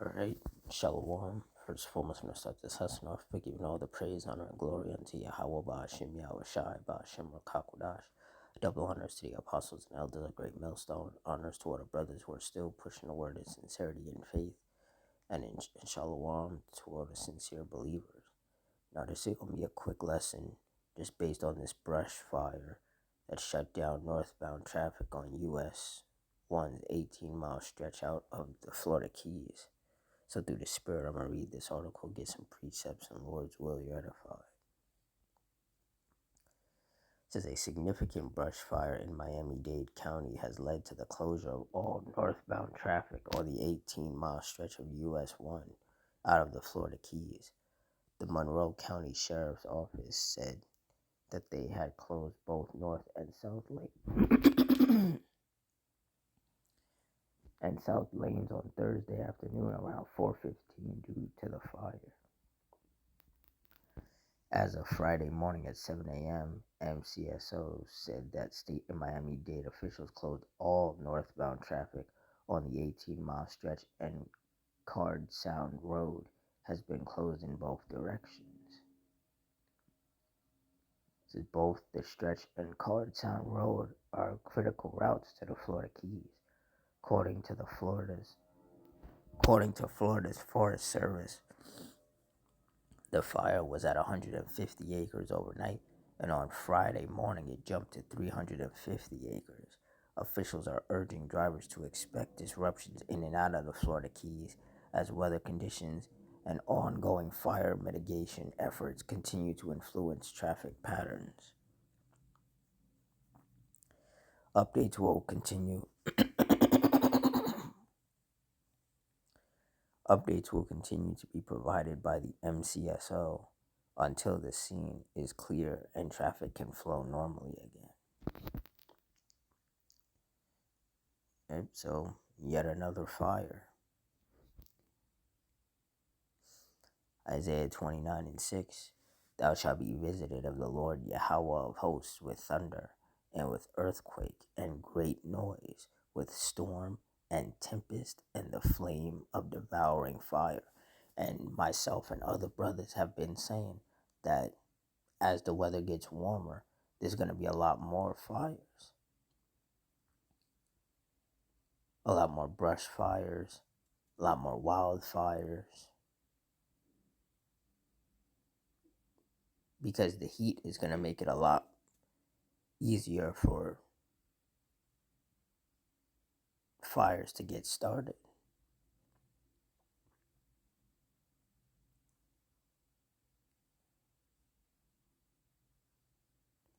Alright, Shalom. First and foremost, I'm going to start this hustle off by giving all the praise, honor, and glory unto Yahweh, Ba'ashim, Yahweh Shai, Ba'ashim, Rakakwadash. Double honors to the apostles and elders of Great Millstone. Honors to all the brothers who are still pushing the word in sincerity and faith. And in Shalom to all the sincere believers. Now, this is going to be a quick lesson just based on this brush fire that shut down northbound traffic on US 1's 18-mile stretch out of the Florida Keys. So through the Spirit, I'm going to read this article, get some precepts, and Lord's will you're edified. It says a significant brush fire in Miami-Dade County has led to the closure of all northbound traffic on the 18-mile stretch of US 1 out of the Florida Keys. The Monroe County Sheriff's Office said that they had closed both north and south lanes. and south lanes on Thursday afternoon around 4:15 due to the fire. As of Friday morning at 7 a.m., MCSO said that state and Miami-Dade officials closed all northbound traffic on the 18-mile stretch, and Card Sound Road has been closed in both directions. So both the stretch and Card Sound Road are critical routes to the Florida Keys, according to Florida's Forest Service. The fire was at 150 acres overnight, and on Friday morning it jumped to 350 acres. Officials are urging drivers to expect disruptions in and out of the Florida Keys as weather conditions and ongoing fire mitigation efforts continue to influence traffic patterns. Updates will continue. Updates will continue to be provided by the MCSO until the scene is clear and traffic can flow normally again. And so, yet another fire. Isaiah 29:6, Thou shalt be visited of the Lord Yahweh of hosts with thunder, and with earthquake, and great noise, with storm and tempest, and the flame of devouring fire. And myself and other brothers have been saying that as the weather gets warmer, there's going to be a lot more fires. A lot more brush fires, a lot more wildfires. Because the heat is going to make it a lot easier for fires to get started.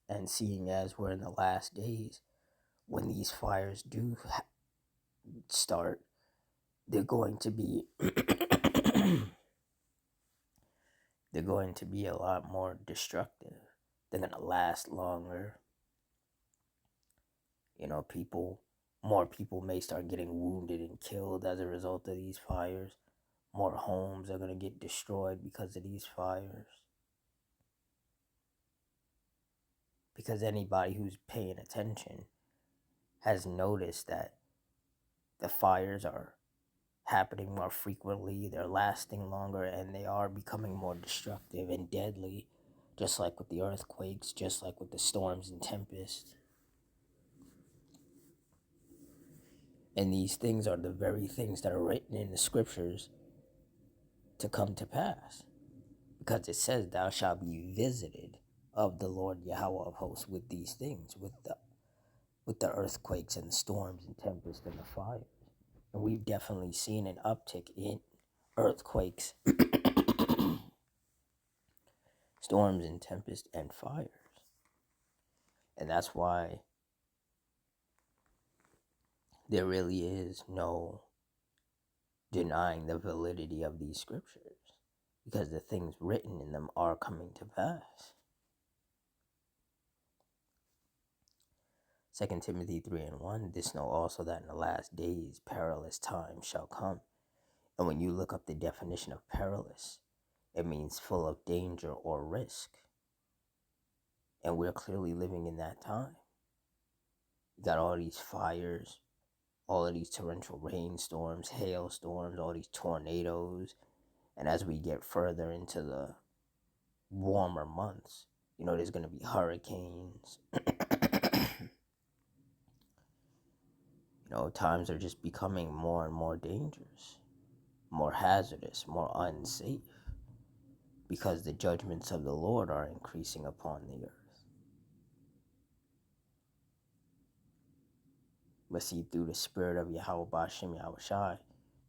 And seeing as we're in the last days, when these fires do start, they're going to be they're going to be a lot more destructive. They're going to last longer. You know, more people may start getting wounded and killed as a result of these fires. More homes are going to get destroyed because of these fires. Because anybody who's paying attention has noticed that the fires are happening more frequently, they're lasting longer, and they are becoming more destructive and deadly, just like with the earthquakes, just like with the storms and tempests. And these things are the very things that are written in the scriptures to come to pass. Because it says, Thou shalt be visited of the Lord Yahweh of hosts with these things, with the earthquakes and the storms and tempests and the fires. And we've definitely seen an uptick in earthquakes, storms and tempests and fires. And that's why there really is no denying the validity of these scriptures, because the things written in them are coming to pass. 2 Timothy 3:1, This know also that in the last days perilous times shall come. And when you look up the definition of perilous, it means full of danger or risk. And we're clearly living in that time. You got all these fires, all of these torrential rainstorms, hailstorms, all these tornadoes. And as we get further into the warmer months, there's going to be hurricanes. Times are just becoming more and more dangerous, more hazardous, more unsafe, because the judgments of the Lord are increasing upon the earth. But see, through the spirit of Yahweh Bashem Yahushai,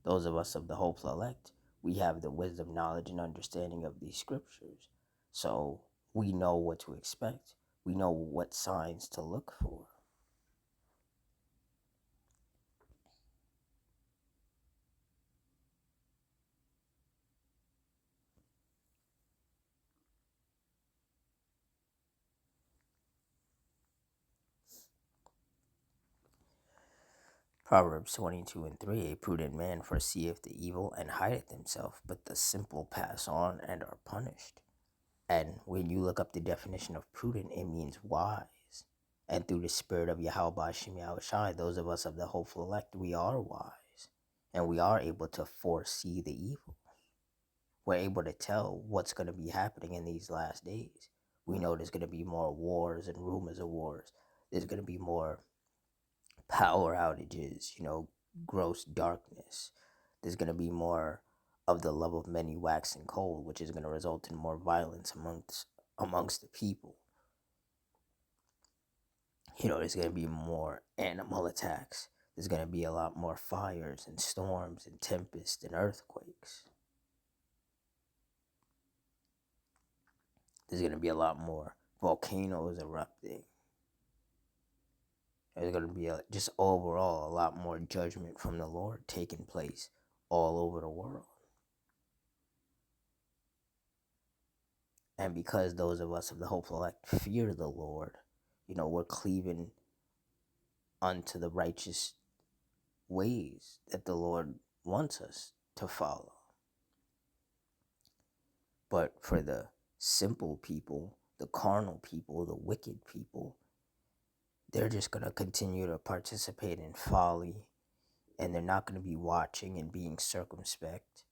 those of us of the hopeful elect, we have the wisdom, knowledge, and understanding of these scriptures. So we know what to expect. We know what signs to look for. Proverbs 22:3, a prudent man foreseeth the evil and hideth himself, but the simple pass on and are punished. And when you look up the definition of prudent, it means wise. And through the spirit of Yahweh Shem Yahushai, those of us of the hopeful elect, we are wise. And we are able to foresee the evil. We're able to tell what's going to be happening in these last days. We know there's going to be more wars and rumors of wars. There's going to be more power outages, gross darkness. There's going to be more of the love of many waxing cold, which is going to result in more violence amongst the people. There's going to be more animal attacks. There's going to be a lot more fires and storms and tempests and earthquakes. There's going to be a lot more volcanoes erupting. There's going to be just overall a lot more judgment from the Lord taking place all over the world. And because those of us of the hopeful elect fear the Lord, we're cleaving unto the righteous ways that the Lord wants us to follow. But for the simple people, the carnal people, the wicked people, they're just going to continue to participate in folly, and they're not going to be watching and being circumspect,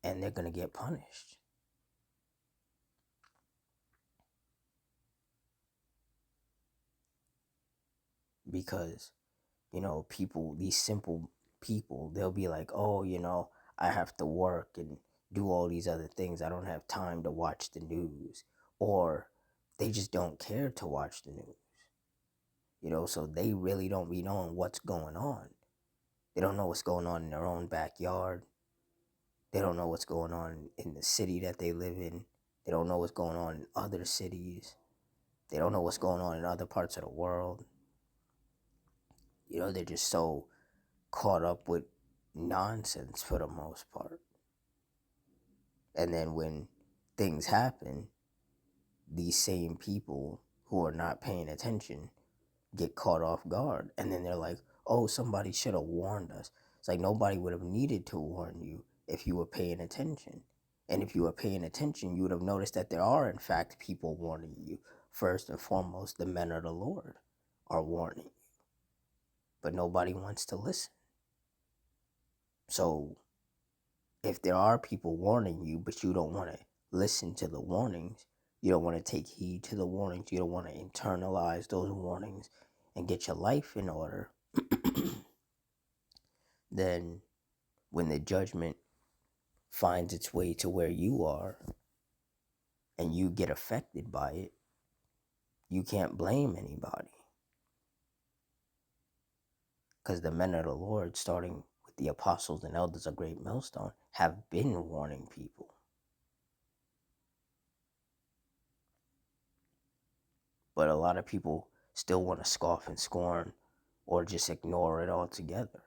and they're going to get punished. Because, people, these simple people, they'll be like, oh, I have to work and do all these other things. I don't have time to watch the news. Or they just don't care to watch the news. So they really don't be knowing what's going on. They don't know what's going on in their own backyard. They don't know what's going on in the city that they live in. They don't know what's going on in other cities. They don't know what's going on in other parts of the world. They're just so caught up with nonsense for the most part. And then when things happen, these same people who are not paying attention get caught off guard. And then they're like, oh, somebody should have warned us. It's like nobody would have needed to warn you if you were paying attention. And if you were paying attention, you would have noticed that there are, in fact, people warning you. First and foremost, the men of the Lord are warning you. But nobody wants to listen. So if there are people warning you, but you don't want to listen to the warnings, you don't want to take heed to the warnings, you don't want to internalize those warnings and get your life in order, then when the judgment finds its way to where you are and you get affected by it, you can't blame anybody. Because the men of the Lord, starting with the apostles and elders of Great Millstone, have been warning people. But a lot of people still want to scoff and scorn or just ignore it altogether.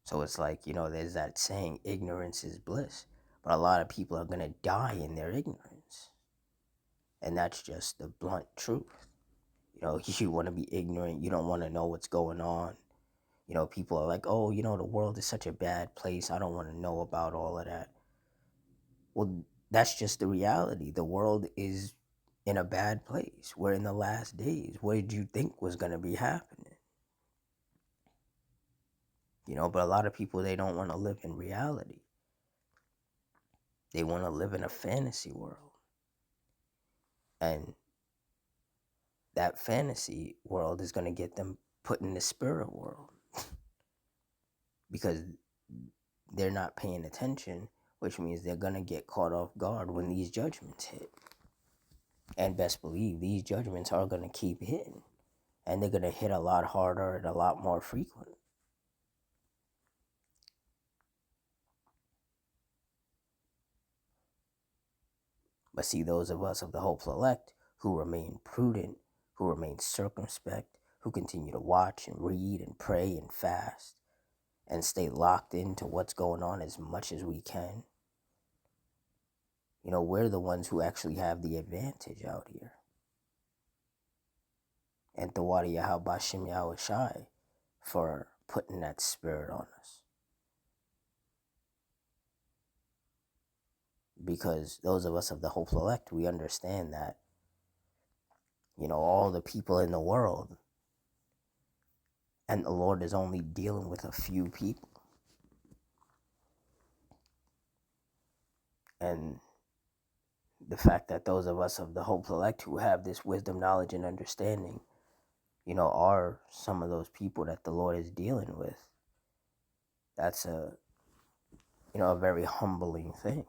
So it's like, there's that saying, ignorance is bliss. But a lot of people are going to die in their ignorance. And that's just the blunt truth. You want to be ignorant. You don't want to know what's going on. People are like, oh, the world is such a bad place. I don't want to know about all of that. Well, that's just the reality. The world is in a bad place. We're in the last days. What did you think was going to be happening? But a lot of people, they don't want to live in reality. They want to live in a fantasy world. And that fantasy world is going to get them put in the spirit world because they're not paying attention, which means they're going to get caught off guard when these judgments hit. And best believe these judgments are going to keep hitting, and they're going to hit a lot harder and a lot more frequent. But see, those of us of the hopeful elect who remain prudent, who remain circumspect, who continue to watch and read and pray and fast and stay locked into what's going on as much as we can, we're the ones who actually have the advantage out here. And Tawadi Yahal Bashim Yahushai for putting that spirit on us. Because those of us of the hopeful elect, we understand that, all the people in the world, and the Lord is only dealing with a few people. And the fact that those of us of the hopeful elect who have this wisdom, knowledge, and understanding, are some of those people that the Lord is dealing with. That's a very humbling thing.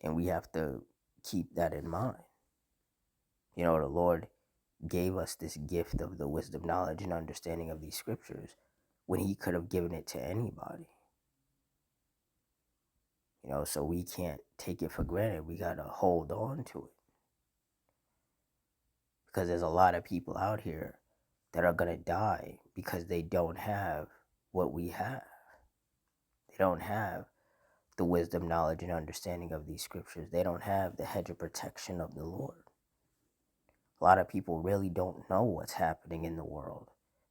And we have to keep that in mind. The Lord gave us this gift of the wisdom, knowledge, and understanding of these scriptures when he could have given it to anybody. So we can't take it for granted. We got to hold on to it. Because there's a lot of people out here that are going to die because they don't have what we have. They don't have the wisdom, knowledge, and understanding of these scriptures. They don't have the hedge of protection of the Lord. A lot of people really don't know what's happening in the world.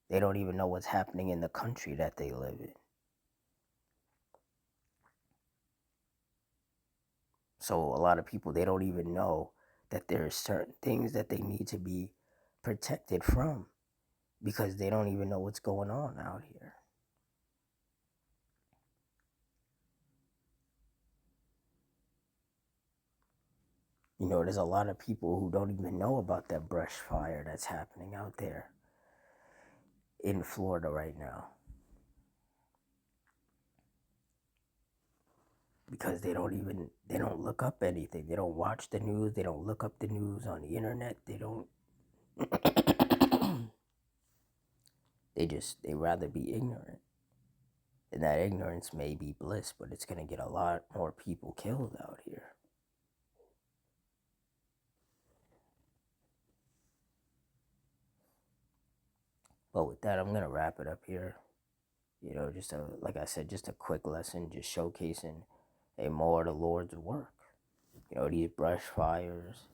They don't even know what's happening in the country that they live in. So a lot of people, they don't even know that there are certain things that they need to be protected from because they don't even know what's going on out here. There's a lot of people who don't even know about that brush fire that's happening out there in Florida right now. Because they don't look up anything. They don't watch the news. They don't look up the news on the internet. They don't, they rather be ignorant. And that ignorance may be bliss, but it's going to get a lot more people killed out here. But with that, I'm going to wrap it up here. Like I said, just a quick lesson, just showcasing more of the Lord's work. These brush fires,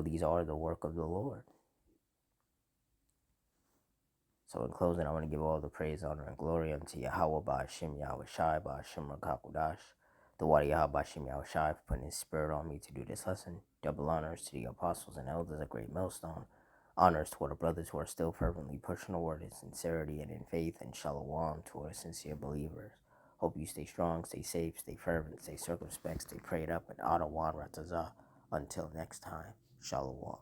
these are the work of the Lord. So in closing, I want to give all the praise, honor, and glory unto Yahweh Ba'ashim Yahushai Ba'ashim Rakakudash, the Wadi Yahweh Ba'ashim Yahushai for putting his spirit on me to do this lesson. Double honors to the apostles and elders, a great millstone. Honors to the brothers who are still fervently pushing the word in sincerity and in faith, and shalom to our sincere believers. Hope you stay strong, stay safe, stay fervent, stay circumspect, stay prayed up, and Adawan Ratazah. Until next time, shalom.